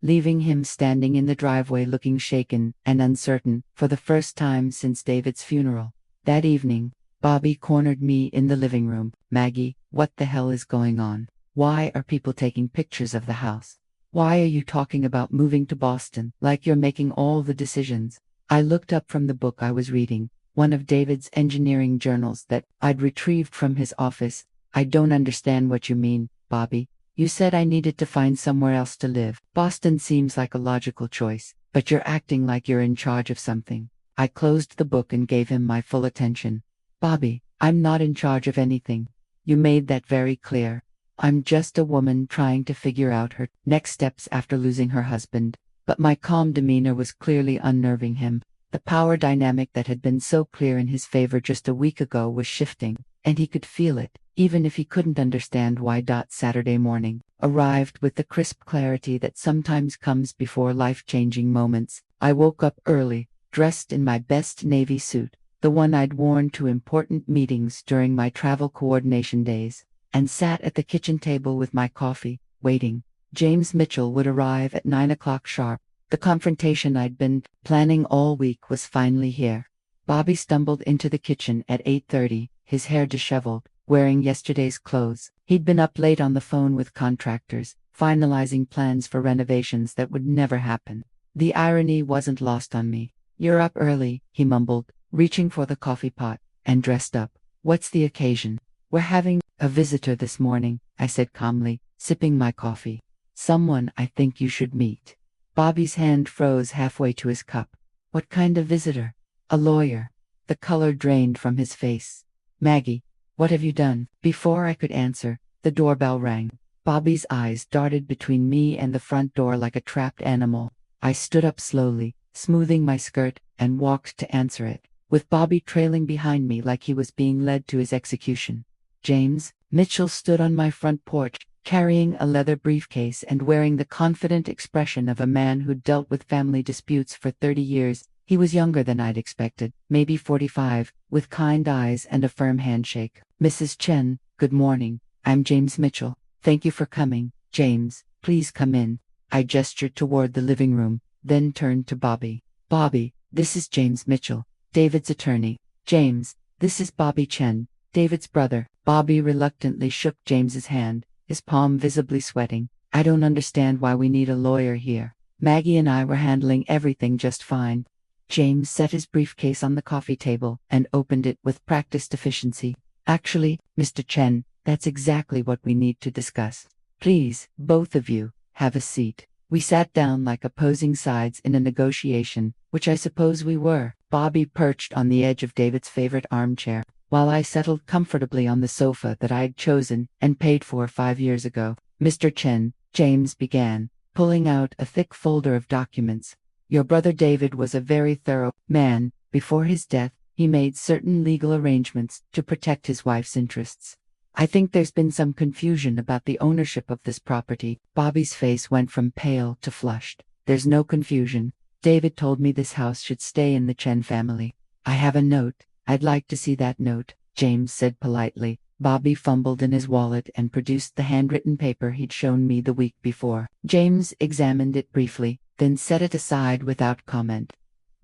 A: leaving him standing in the driveway looking shaken and uncertain for the first time since David's funeral. That evening, Bobby cornered me in the living room. "Maggie, what the hell is going on? Why are people taking pictures of the house? Why are you talking about moving to Boston like you're making all the decisions?" I looked up from the book I was reading, one of David's engineering journals that I'd retrieved from his office. "I don't understand what you mean, Bobby. You said I needed to find somewhere else to live. Boston seems like a logical choice, but you're acting like you're in charge of something." I closed the book and gave him my full attention. "Bobby, I'm not in charge of anything. You made that very clear. I'm just a woman trying to figure out her next steps after losing her husband." But my calm demeanor was clearly unnerving him. The power dynamic that had been so clear in his favor just a week ago was shifting, and he could feel it, even if he couldn't understand why. Saturday morning arrived with the crisp clarity that sometimes comes before life-changing moments. I woke up early, dressed in my best navy suit, the one I'd worn to important meetings during my travel coordination days, and sat at the kitchen table with my coffee, waiting. James Mitchell would arrive at 9 o'clock sharp. The confrontation I'd been planning all week was finally here. Bobby stumbled into the kitchen at 8:30, his hair disheveled, wearing yesterday's clothes. He'd been up late on the phone with contractors, finalizing plans for renovations that would never happen. The irony wasn't lost on me. "You're up early," he mumbled, reaching for the coffee pot, and dressed up. "What's the occasion?" "We're having a visitor this morning," I said calmly, sipping my coffee. "Someone I think you should meet." Bobby's hand froze halfway to his cup. "What kind of visitor?" "A lawyer." The color drained from his face. "Maggie, what have you done?" Before I could answer, the doorbell rang. Bobby's eyes darted between me and the front door like a trapped animal. I stood up slowly, smoothing my skirt, and walked to answer it, with Bobby trailing behind me like he was being led to his execution. James Mitchell stood on my front porch, carrying a leather briefcase and wearing the confident expression of a man who'd dealt with family disputes for 30 years. He was younger than I'd expected, maybe 45, with kind eyes and a firm handshake. "Mrs. Chen, good morning. I'm James Mitchell. Thank you for coming. James, please come in." I gestured toward the living room, then turned to Bobby. "Bobby, this is James Mitchell, David's attorney." "James, this is Bobby Chen, David's brother." Bobby reluctantly shook James's hand, his palm visibly sweating. "I don't understand why we need a lawyer here. Maggie and I were handling everything just fine." James set his briefcase on the coffee table and opened it with practiced efficiency. "Actually, Mr. Chen, that's exactly what we need to discuss. Please, both of you, have a seat." We sat down like opposing sides in a negotiation, which I suppose we were. Bobby perched on the edge of David's favorite armchair, while I settled comfortably on the sofa that I had chosen and paid for 5 years ago. "Mr. Chen," James began, pulling out a thick folder of documents, "your brother David was a very thorough man. Before his death, he made certain legal arrangements to protect his wife's interests. I think there's been some confusion about the ownership of this property." Bobby's face went from pale to flushed. "There's no confusion. David told me this house should stay in the Chen family. I have a note. I'd like to see that note," James said politely. Bobby fumbled in his wallet and produced the handwritten paper he'd shown me the week before. James examined it briefly, then set it aside without comment.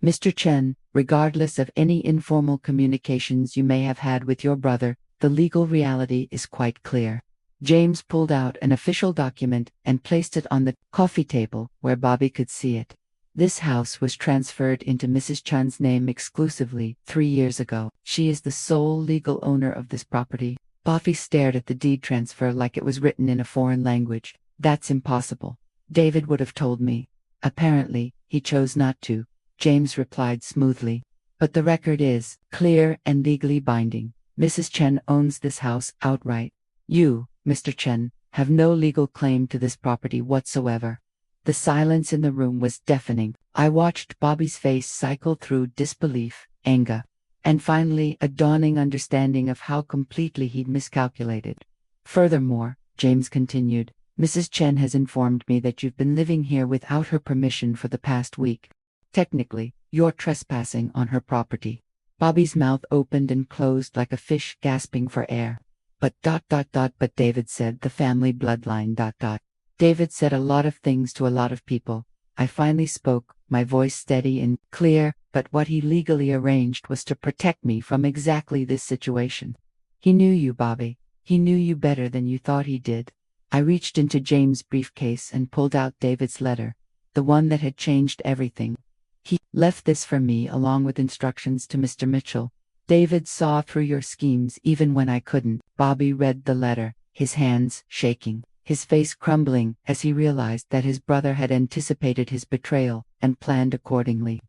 A: "Mr. Chen, regardless of any informal communications you may have had with your brother, the legal reality is quite clear." James pulled out an official document and placed it on the coffee table where Bobby could see it. "This house was transferred into Mrs. Chen's name exclusively 3 years ago. She is the sole legal owner of this property." Bobby stared at the deed transfer like it was written in a foreign language. "That's impossible. David would have told me." "Apparently, he chose not to," James replied smoothly. "But the record is clear and legally binding. Mrs. Chen owns this house outright. You, Mr. Chen, have no legal claim to this property whatsoever." The silence in the room was deafening. I watched Bobby's face cycle through disbelief, anger, and finally a dawning understanding of how completely he'd miscalculated. "Furthermore," James continued, "Mrs. Chen has informed me that you've been living here without her permission for the past week. Technically, you're trespassing on her property." Bobby's mouth opened and closed like a fish gasping for air. But David said the family bloodline. David said a lot of things to a lot of people. I finally spoke, my voice steady and clear, but what he legally arranged was to protect me from exactly this situation. He knew you, Bobby. He knew you better than you thought he did. I reached into James' briefcase and pulled out David's letter, the one that had changed everything. He left this for me along with instructions to Mr. Mitchell. David saw through your schemes even when I couldn't. Bobby read the letter, his hands shaking, his face crumbling as he realized that his brother had anticipated his betrayal and planned accordingly.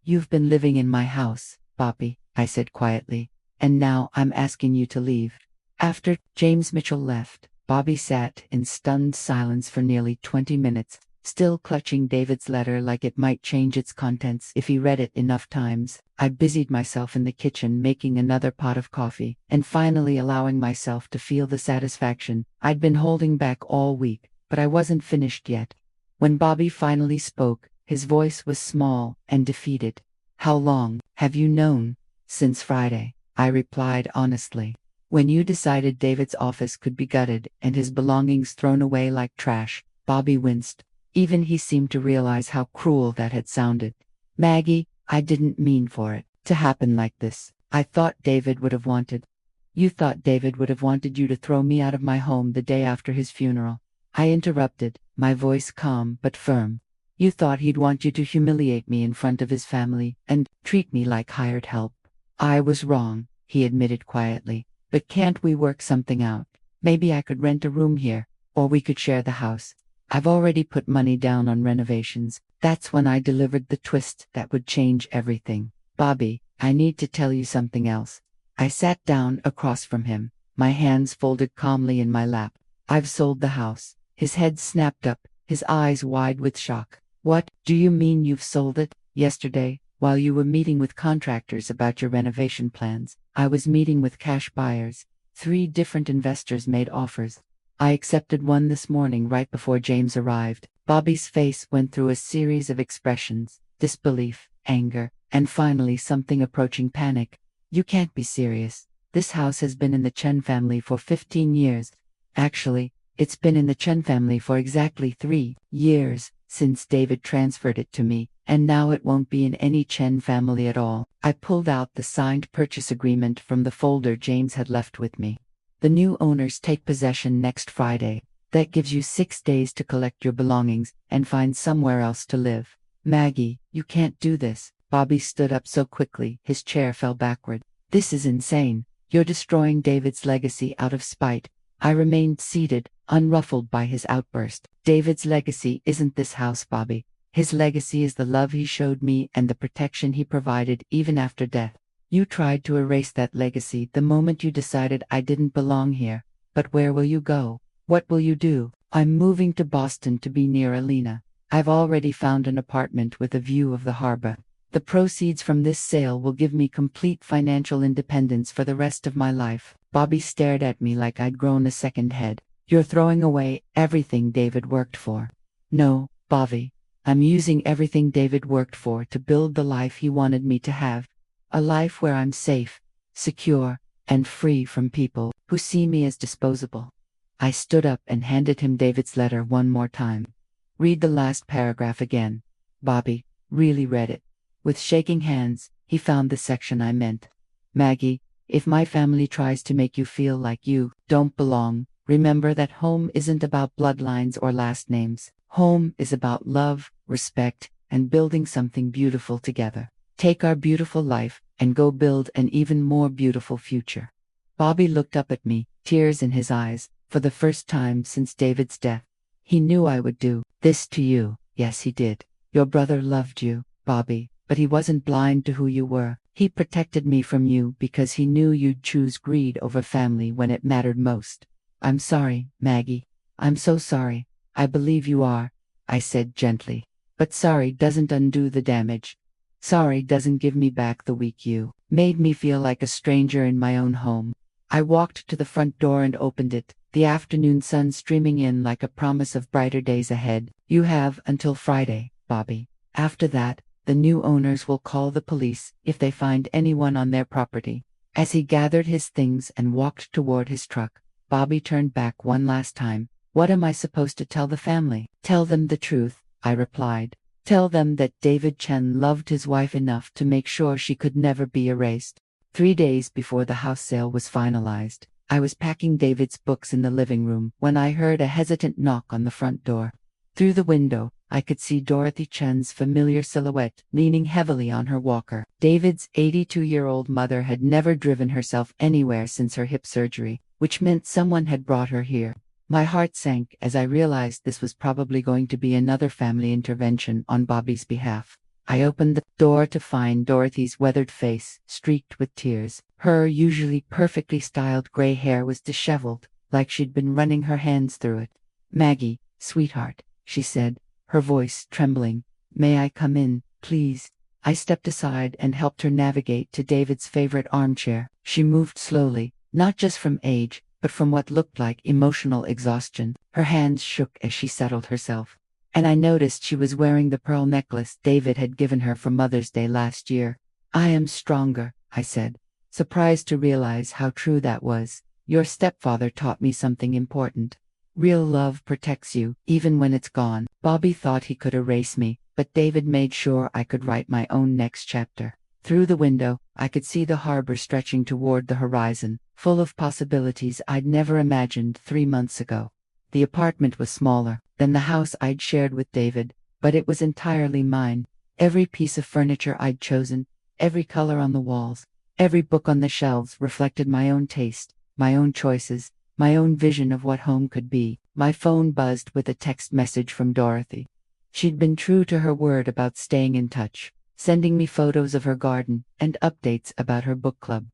A: You've been living in my house, Bobby, I said quietly, and now I'm asking you to leave. After James Mitchell left, Bobby sat in stunned silence for nearly 20 minutes, still clutching David's letter like it might change its contents if he read it enough times. I busied myself in the kitchen making another pot of coffee, and finally allowing myself to feel the satisfaction I'd been holding back all week, but I wasn't finished yet. When Bobby finally spoke, his voice was small and defeated. How long have you known? Since Friday, I replied honestly. When you decided David's office could be gutted and his belongings thrown away like trash, Bobby winced. Even he seemed to realize how cruel that had sounded. Maggie, I didn't mean for it to happen like this. I thought David would have wanted. You thought David would have wanted you to throw me out of my home the day after his funeral. I interrupted, my voice calm but firm. You thought he'd want you to humiliate me in front of his family and treat me like hired help. I was wrong, he admitted quietly. But can't we work something out? Maybe I could rent a room here, or we could share the house. I've already put money down on renovations. That's when I delivered the twist that would change everything. Bobby, I need to tell you something else. I sat down across from him, my hands folded calmly in my lap. I've sold the house. His head snapped up, his eyes wide with shock. What, do you mean you've sold it? Yesterday, while you were meeting with contractors about your renovation plans, I was meeting with cash buyers. 3 different investors made offers. I accepted one this morning right before James arrived. Bobby's face went through a series of expressions: disbelief, anger, and finally something approaching panic. You can't be serious. This house has been in the Chen family for 15 years. Actually, it's been in the Chen family for exactly 3 years, since David transferred it to me, and now it won't be in any Chen family at all. I pulled out the signed purchase agreement from the folder James had left with me. The new owners take possession next Friday. That gives you 6 days to collect your belongings and find somewhere else to live. Maggie, you can't do this. Bobby stood up so quickly, his chair fell backward. This is insane. You're destroying David's legacy out of spite. I remained seated, unruffled by his outburst. David's legacy isn't this house, Bobby. His legacy is the love he showed me and the protection he provided even after death. You tried to erase that legacy the moment you decided I didn't belong here. But where will you go? What will you do? I'm moving to Boston to be near Alina. I've already found an apartment with a view of the harbor. The proceeds from this sale will give me complete financial independence for the rest of my life. Bobby stared at me like I'd grown a second head. You're throwing away everything David worked for. No, Bobby. I'm using everything David worked for to build the life he wanted me to have. A life where I'm safe, secure, and free from people who see me as disposable. I stood up and handed him David's letter one more time. Read the last paragraph again. Bobby really read it. With shaking hands, he found the section I meant. Maggie, if my family tries to make you feel like you don't belong, remember that home isn't about bloodlines or last names. Home is about love, respect, and building something beautiful together. Take our beautiful life and go build an even more beautiful future. Bobby looked up at me, tears in his eyes, for the first time since David's death. He knew I would do this to you. Yes, he did. Your brother loved you, Bobby, but he wasn't blind to who you were. He protected me from you because he knew you'd choose greed over family when it mattered most. I'm sorry, Maggie. I'm so sorry. I believe you are, I said gently. But sorry doesn't undo the damage. Sorry doesn't give me back the week you made me feel like a stranger in my own home. I walked to the front door and opened it, the afternoon sun streaming in like a promise of brighter days ahead. You have until Friday, Bobby. After that, the new owners will call the police if they find anyone on their property. As he gathered his things and walked toward his truck, Bobby turned back one last time. What am I supposed to tell the family? Tell them the truth, I replied. Tell them that David Chen loved his wife enough to make sure she could never be erased. 3 days before the house sale was finalized, I was packing David's books in the living room when I heard a hesitant knock on the front door. Through the window, I could see Dorothy Chen's familiar silhouette leaning heavily on her walker. David's 82-year-old mother had never driven herself anywhere since her hip surgery, which meant someone had brought her here. My heart sank as I realized this was probably going to be another family intervention on Bobby's behalf. I opened the door to find Dorothy's weathered face, streaked with tears. Her usually perfectly styled gray hair was disheveled, like she'd been running her hands through it. "Maggie, sweetheart," she said, her voice trembling. "May I come in, please?" I stepped aside and helped her navigate to David's favorite armchair. She moved slowly, not just from age, but from what looked like emotional exhaustion. Her hands shook as she settled herself. And I noticed she was wearing the pearl necklace David had given her for Mother's Day last year. "I am stronger," I said, surprised to realize how true that was. "Your stepfather taught me something important. Real love protects you, even when it's gone." Bobby thought he could erase me, but David made sure I could write my own next chapter. Through the window, I could see the harbor stretching toward the horizon, full of possibilities I'd never imagined 3 months ago. The apartment was smaller than the house I'd shared with David, but it was entirely mine. Every piece of furniture I'd chosen, every color on the walls, every book on the shelves reflected my own taste, my own choices, my own vision of what home could be. My phone buzzed with a text message from Dorothy. She'd been true to her word about staying in touch, sending me photos of her garden and updates about her book club.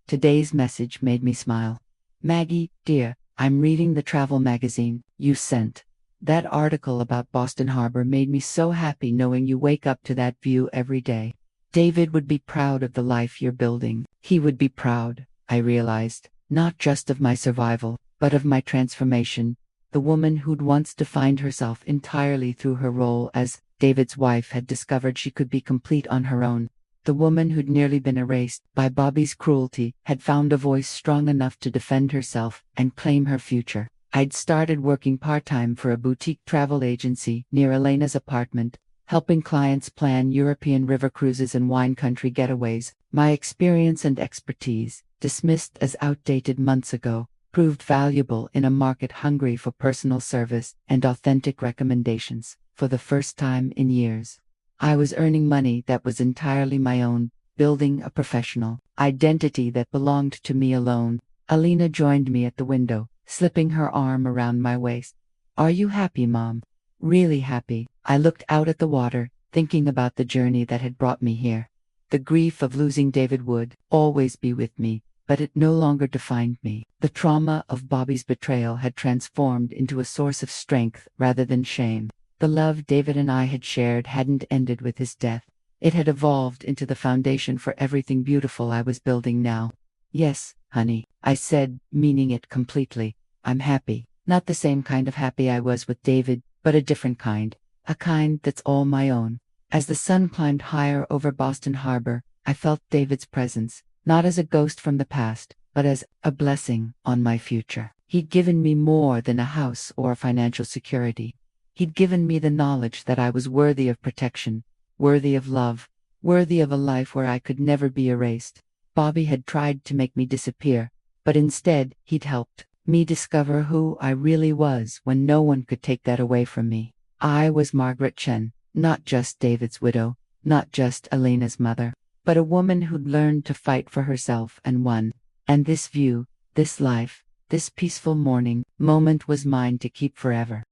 A: Today's message made me smile. "Maggie, dear, I'm reading the travel magazine you sent. That article about Boston Harbor made me so happy knowing you wake up to that view every day. David would be proud of the life you're building." He would be proud, I realized, not just of my survival, but of my transformation. The woman who'd once defined herself entirely through her role as David's wife had discovered she could be complete on her own. The woman who'd nearly been erased by Bobby's cruelty had found a voice strong enough to defend herself and claim her future. I'd started working part-time for a boutique travel agency near Elena's apartment, helping clients plan European river cruises and wine country getaways. My experience and expertise, dismissed as outdated months ago, proved valuable in a market hungry for personal service and authentic recommendations. For the first time in years, I was earning money that was entirely my own, building a professional identity that belonged to me alone. Alina joined me at the window, slipping her arm around my waist. "Are you happy, Mom?" "Really happy." I looked out at the water, thinking about the journey that had brought me here. The grief of losing David would always be with me, but it no longer defined me. The trauma of Bobby's betrayal had transformed into a source of strength rather than shame. The love David and I had shared hadn't ended with his death. It had evolved into the foundation for everything beautiful I was building now. "Yes, honey," I said, meaning it completely. "I'm happy. Not the same kind of happy I was with David, but a different kind. A kind that's all my own." As the sun climbed higher over Boston Harbor, I felt David's presence, not as a ghost from the past, but as a blessing on my future. He'd given me more than a house or financial security. He'd given me the knowledge that I was worthy of protection, worthy of love, worthy of a life where I could never be erased. Bobby had tried to make me disappear, but instead he'd helped me discover who I really was when no one could take that away from me. I was Margaret Chen, not just David's widow, not just Elena's mother, but a woman who'd learned to fight for herself and won. And this view, this life, this peaceful morning moment was mine to keep forever.